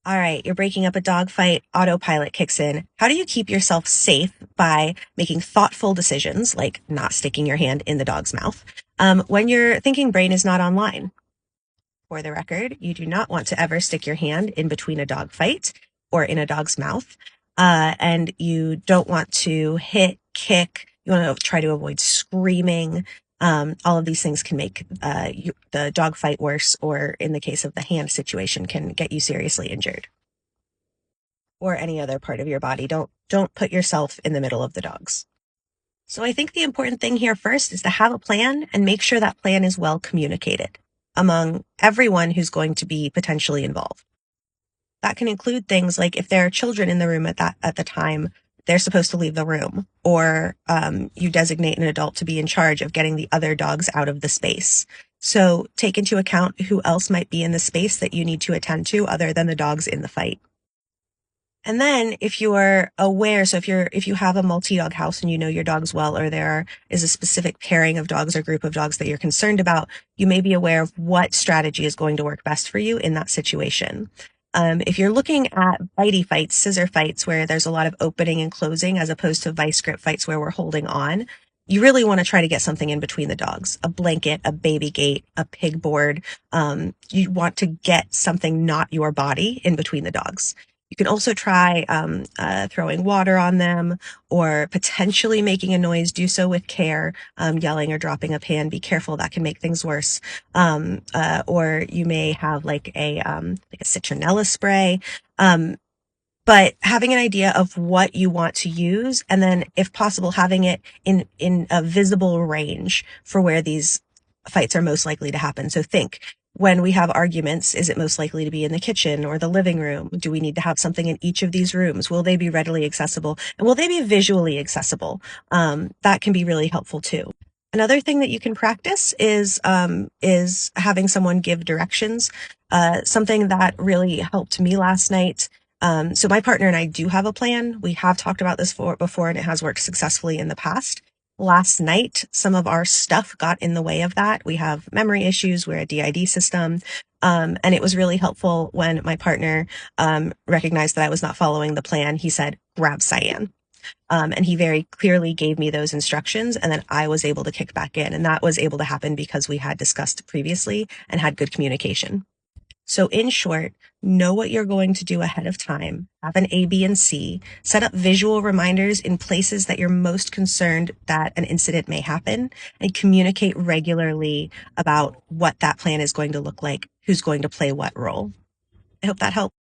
All right, you're breaking up a dog fight, autopilot kicks in. How do you keep yourself safe by making thoughtful decisions, like not sticking your hand in the dog's mouth, when your thinking brain is not online? For the record, you do not want to ever stick your hand in between a dog fight or in a dog's mouth. And you don't want to hit, kick. You want to try to avoid screaming. All of these things can make the dog fight worse, or in the case of the hand situation, can get you seriously injured or any other part of your body. Don't put yourself in the middle of the dogs. So I think the important thing here first is to have a plan and make sure that plan is well communicated among everyone who's going to be potentially involved. That can include things like if there are children in the room at the time, they're supposed to leave the room, or you designate an adult to be in charge of getting the other dogs out of the space. So take into account who else might be in the space that you need to attend to other than the dogs in the fight. And then if you're aware, so if you have a multi-dog house and you know your dogs well, or there is a specific pairing of dogs or group of dogs that you're concerned about, you may be aware of what strategy is going to work best for you in that situation. If you're looking at bitey fights, scissor fights, where there's a lot of opening and closing as opposed to vice grip fights where we're holding on, you really want to try to get something in between the dogs, a blanket, a baby gate, a pig board. You want to get something not your body in between the dogs. You can also try throwing water on them or potentially making a noise. Do so with care, yelling or dropping a pan. Be careful, that can make things worse. Or you may have like a citronella spray. But having an idea of what you want to use, and then if possible, having it in a visible range for where these fights are most likely to happen. So think, when we have arguments, is it most likely to be in the kitchen or the living room? Do we need to have something in each of these rooms? Will they be readily accessible? And will they be visually accessible? That can be really helpful too. Another thing that you can practice is having someone give directions. Something that really helped me last night. So my partner and I do have a plan. We have talked about this before, and it has worked successfully in the past. Last night, some of our stuff got in the way of that. We have memory issues. We're a DID system. And it was really helpful when my partner recognized that I was not following the plan. He said, grab Cyan. And he very clearly gave me those instructions, and then I was able to kick back in. And that was able to happen because we had discussed previously and had good communication. So in short, know what you're going to do ahead of time, have an A, B, and C, set up visual reminders in places that you're most concerned that an incident may happen, and communicate regularly about what that plan is going to look like, who's going to play what role. I hope that helped.